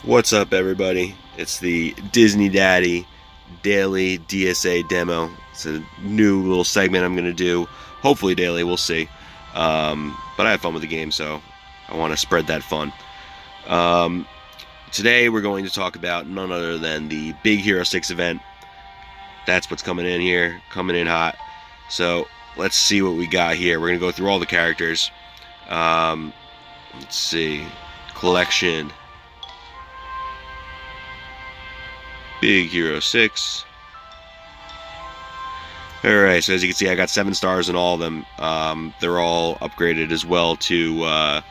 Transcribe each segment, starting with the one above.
What's up, everybody? It's the Disney Daddy Daily DSA demo. It's a new little segment I'm going to do. Hopefully daily, we'll see. But I have fun with the game, so I want to spread that fun. Today we're going to talk about none other than the big Hero 6 event. That's what's coming in here, coming in hot. So let's see what we got here. We're going to go through all the characters. Let's see. Collection. Big Hero 6. Alright, so as you can see, I got 7 stars in all of them. They're all upgraded as well to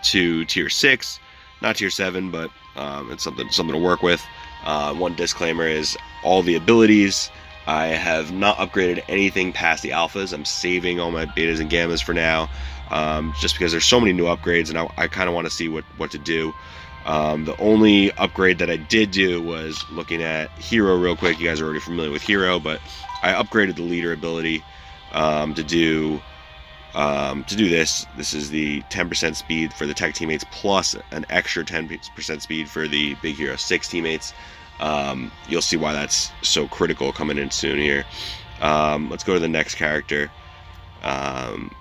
Tier 6. Not Tier 7, but it's something to work with. One disclaimer is all the abilities. I have not upgraded anything past the alphas. I'm saving all my betas and gammas for now, just because there's so many new upgrades, and I kind of want to see what to do. The only upgrade that I did do was looking at Hiro real quick. You guys are already familiar with Hiro, but I upgraded the leader ability to do this. This is the 10% speed for the tech teammates plus an extra 10% speed for the Big Hero 6 teammates. You'll see why that's so critical coming in soon here. Let's go to the next character on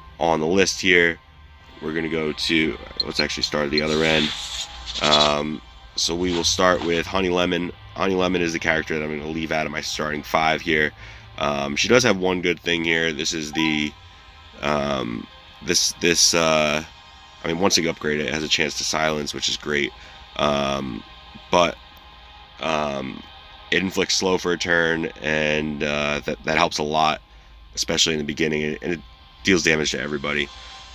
the list here. We're going to go to, let's actually start at the other end. So we will start with Honey Lemon. Honey Lemon is the character that I'm going to leave out of my starting 5 here. She does have one good thing here. This is the I mean, once you upgrade it, it has a chance to silence, which is great. But it inflicts slow for a turn, and that helps a lot, especially in the beginning, and it deals damage to everybody.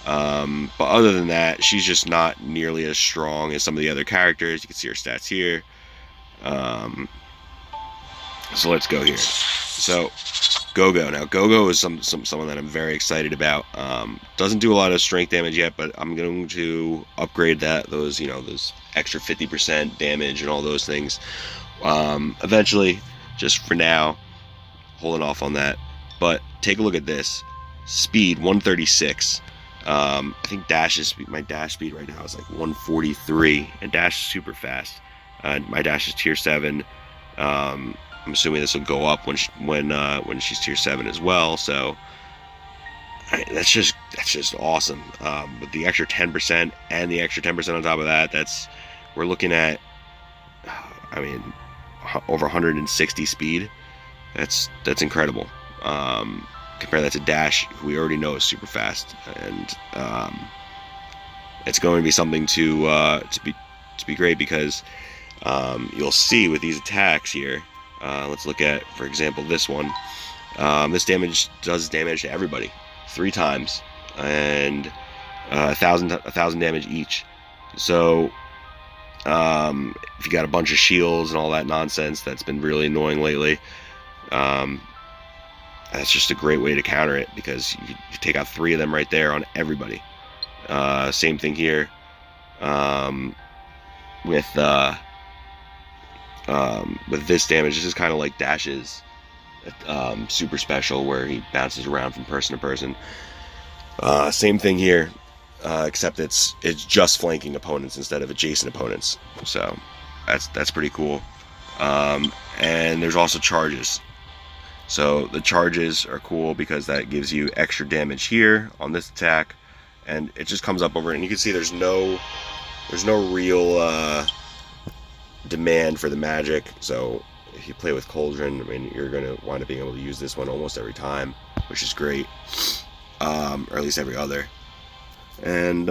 But other than that, she's just not nearly as strong as some of the other characters. You can see her stats here. So let's go here. So Go-Go. Now Go-Go is someone that I'm very excited about. Doesn't do a lot of strength damage yet, but I'm going to upgrade those extra 50% damage and all those things eventually. Just for now, holding off on that. But take a look at this. Speed 136. I think my dash speed right now is like 143, and dash is super fast. My dash is tier 7. I'm assuming this will go up when she's tier 7 as well. So that's just awesome. With the extra 10% and the extra 10% on top of that, we're looking at, I mean, over 160 speed. That's incredible. Compare that to dash, who we already know is super fast, and it's going to be something to be great, because you'll see with these attacks here. Let's look at, for example, this one. This damage does damage to everybody 3 times, and 1,000 damage each. So if you got a bunch of shields and all that nonsense that's been really annoying lately, that's just a great way to counter it, because you take out 3 of them right there on everybody. Same thing here with this damage. This is kind of like Dash's super special, where he bounces around from person to person. Same thing here, except it's just flanking opponents instead of adjacent opponents. So that's pretty cool. And there's also charges. So the charges are cool because that gives you extra damage here on this attack, and it just comes up over it. And you can see there's no real demand for the magic. So if you play with Cauldron, I mean, you're gonna wind up being able to use this one almost every time, which is great, or at least every other. And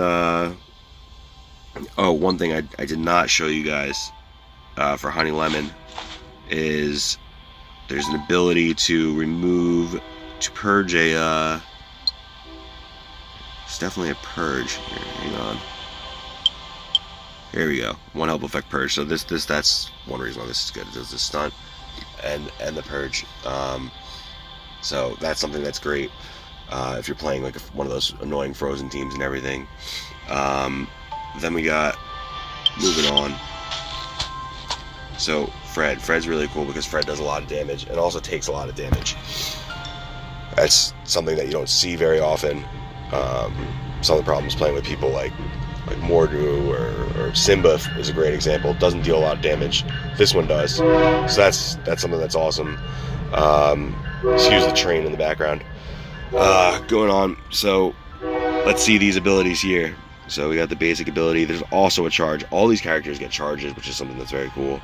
one thing I did not show you guys for Honey Lemon is there's an ability to purge a, it's definitely a purge. Here, hang on. Here we go. 1 help effect purge. So that's one reason why this is good. It does the stunt and the purge. So that's something that's great if you're playing like one of those annoying frozen teams and everything. Then we got, moving on. So Fred's really cool, because Fred does a lot of damage and also takes a lot of damage. That's something that you don't see very often. Some of the problems playing with people like like Mordu or Simba is a great example. Doesn't deal a lot of damage. This one does. So that's something that's awesome. Excuse the train in the background. Going on. So let's see these abilities here. So we got the basic ability. There's also a charge. All these characters get charges, which is something that's very cool.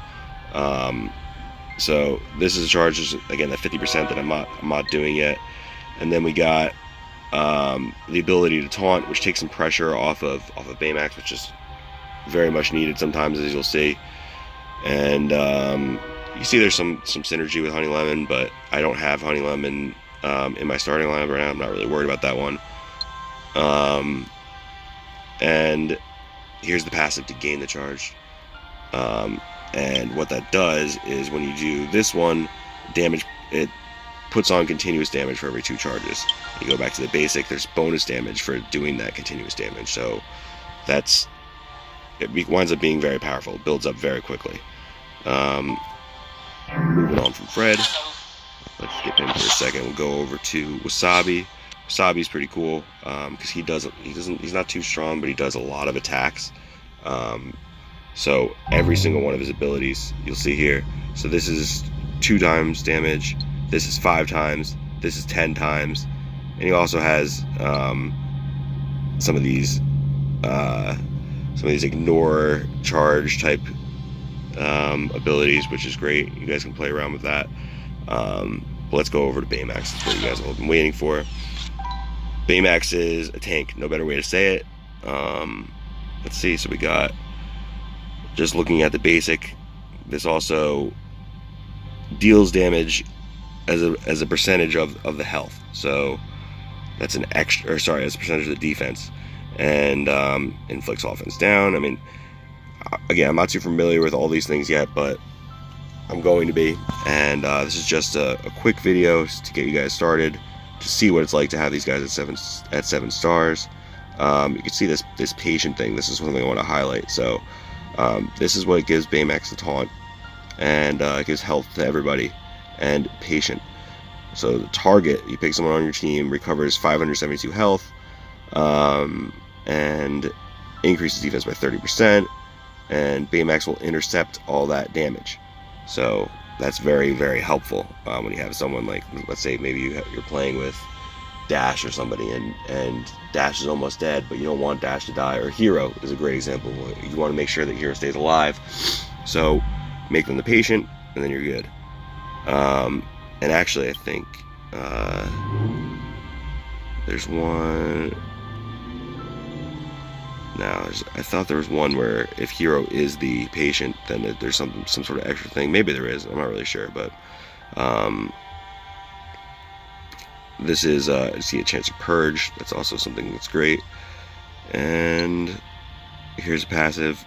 So this is a charge, again, that 50% that I'm not doing yet. And then we got the ability to taunt, which takes some pressure off of Baymax, which is very much needed sometimes, as you'll see. And you see there's some synergy with Honey Lemon, but I don't have Honey Lemon in my starting lineup right now. I'm not really worried about that one. And here's the passive to gain the charge. And what that does is when you do this one, damage, it puts on continuous damage for every 2 charges. You go back to the basic, there's bonus damage for doing that continuous damage. So it winds up being very powerful. It builds up very quickly. Moving on from Fred, let's skip him for a second. We'll go over to Wasabi. Wasabi's pretty cool because he's not too strong, but he does a lot of attacks. So every single one of his abilities, you'll see here. So this is 2 times damage. This is 5 times. This is 10 times. And he also has some of these ignore charge type abilities, which is great. You guys can play around with that. But let's go over to Baymax. That's what you guys have all been waiting for. Baymax is a tank. No better way to say it. Let's see. So we got, just looking at the basic, this also deals damage as a percentage of the health. So that's an extra, or sorry, as a percentage of the defense, and inflicts offense down. I mean, again, I'm not too familiar with all these things yet, but I'm going to be. And this is just a quick video to get you guys started, to see what it's like to have these guys at 7 stars. You can see this patient thing. This is something I want to highlight. So this is what gives Baymax the taunt, and it gives health to everybody, and patient. So the target, you pick someone on your team, recovers 572 health, and increases defense by 30%, and Baymax will intercept all that damage. So that's very, very helpful when you have someone like, let's say maybe you're playing with Dash or somebody, and Dash is almost dead, but you don't want Dash to die. Or Hiro is a great example. You want to make sure that Hiro stays alive, so make them the patient, and then you're good. And actually, I think there's one. Now, I thought there was one where if Hiro is the patient, then there's some sort of extra thing. Maybe there is. I'm not really sure, but this is see a chance to purge. That's also something that's great. And here's a passive.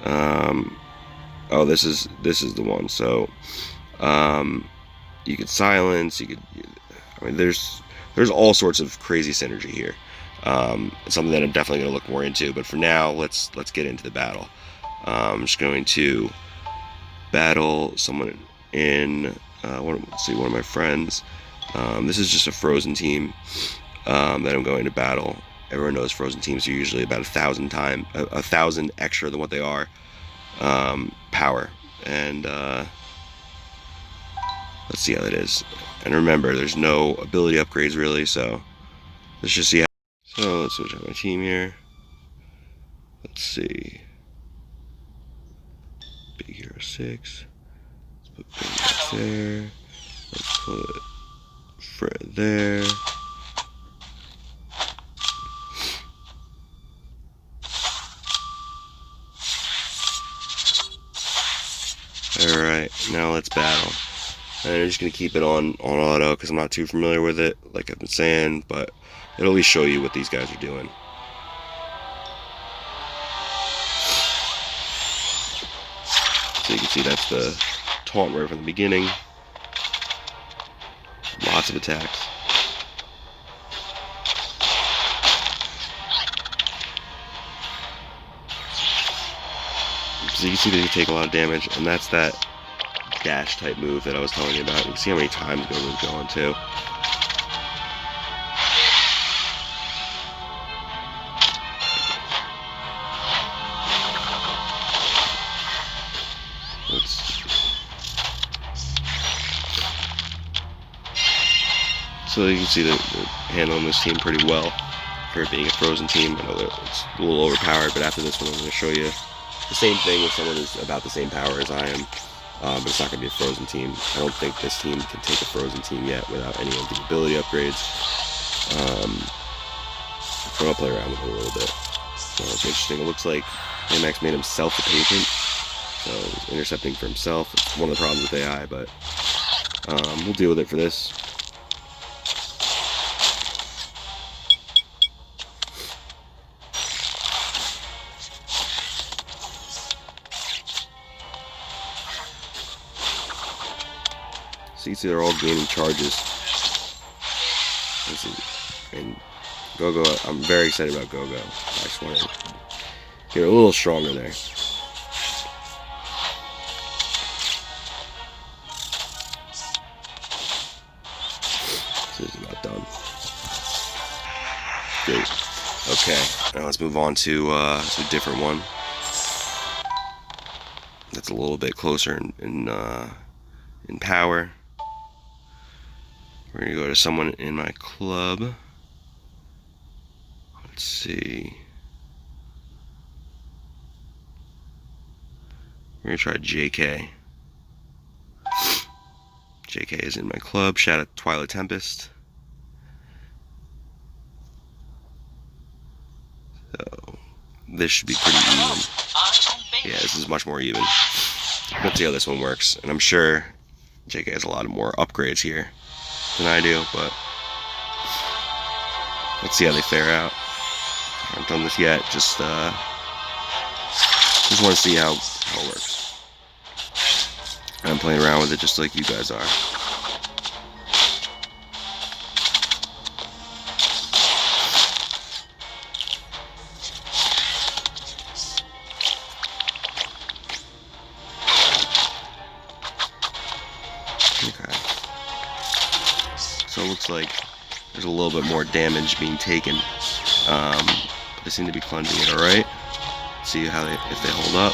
Oh, this is the one. So you could silence. I mean, there's all sorts of crazy synergy here. Something that I'm definitely going to look more into. But for now, let's get into the battle. I'm just going to battle someone in. Let's see, one of my friends. This is just a frozen team that I'm going to battle. Everyone knows frozen teams are usually about 1,000 extra than what they are power. And let's see how that is. And remember, there's no ability upgrades really, so let's just see how. So let's switch out my team here. Let's see. Big Hero 6. Let's put Baymax there. Let's put Fred there. Alright, now let's battle. And I'm just going to keep it on auto because I'm not too familiar with it, like I've been saying, but it'll at least show you what these guys are doing. So you can see that's the taunt right from the beginning. Lots of attacks. So you can see that you take a lot of damage, and that's that dash type move that I was telling you about. You can see how many times Gogo's going too. So you can see they're handling this team pretty well for it being a frozen team. I know that it's a little overpowered, but after this one, I'm going to show you the same thing with someone who's about the same power as I am. But it's not going to be a frozen team. I don't think this team can take a frozen team yet without any of the ability upgrades. I'm going to play around with it a little bit. So it's interesting. It looks like Baymax made himself a patient. So he's intercepting for himself. It's one of the problems with AI, but we'll deal with it for this. So you see they're all gaining charges. And Go-Go, I'm very excited about Go-Go. I just want to get a little stronger there. This is about done. Great. Okay, now let's move on to a different one. That's a little bit closer in power. We're gonna go to someone in my club. Let's see. We're gonna try JK. JK is in my club. Shout out Twilight Tempest. So this should be pretty even. Yeah, this is much more even. Let's see how this one works. And I'm sure JK has a lot more upgrades here than I do, but let's see how they fare out. I haven't done this yet. Just want to see how it works. I'm playing around with it just like you guys are. Okay. So it looks like there's a little bit more damage being taken. But they seem to be cleansing it alright. See how if they hold up.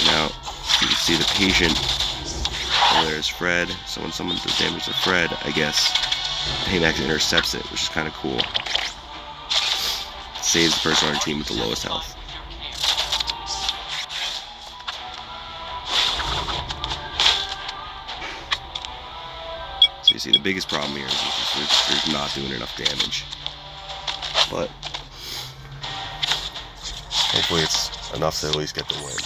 Now you can see the patient. Oh, there's Fred. Someone does damage to Fred, I guess. Baymax intercepts it, which is kind of cool. It saves the person on our team with the lowest health. So you see, the biggest problem here is they're not doing enough damage. But hopefully it's enough to at least get the win.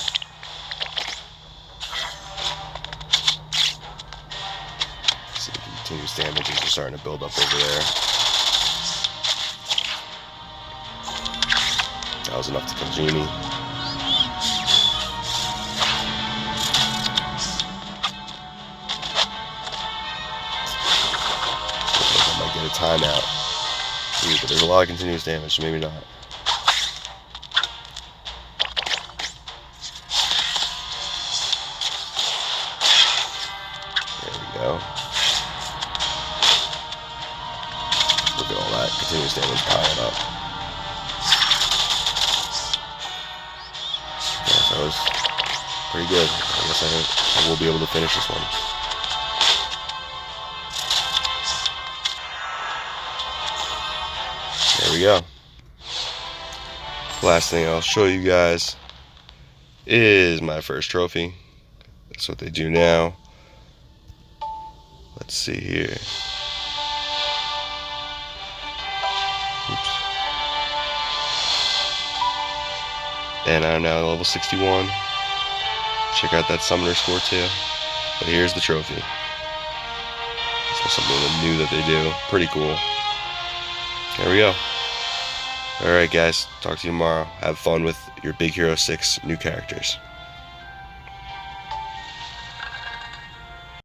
See the continuous damage is starting to build up over there. That was enough to kill Genie. Get a timeout. But there's a lot of continuous damage, so maybe not. There we go. Look at all that continuous damage piling up. Yeah, that was pretty good. I guess I will be able to finish this one. There we go. Last thing I'll show you guys is my first trophy. That's what they do now. Let's see here. Oops. And I'm now level 61. Check out that summoner score too. But here's the trophy. So something new that they do. Pretty cool. There we go. Alright guys, talk to you tomorrow. Have fun with your Big Hero 6 new characters.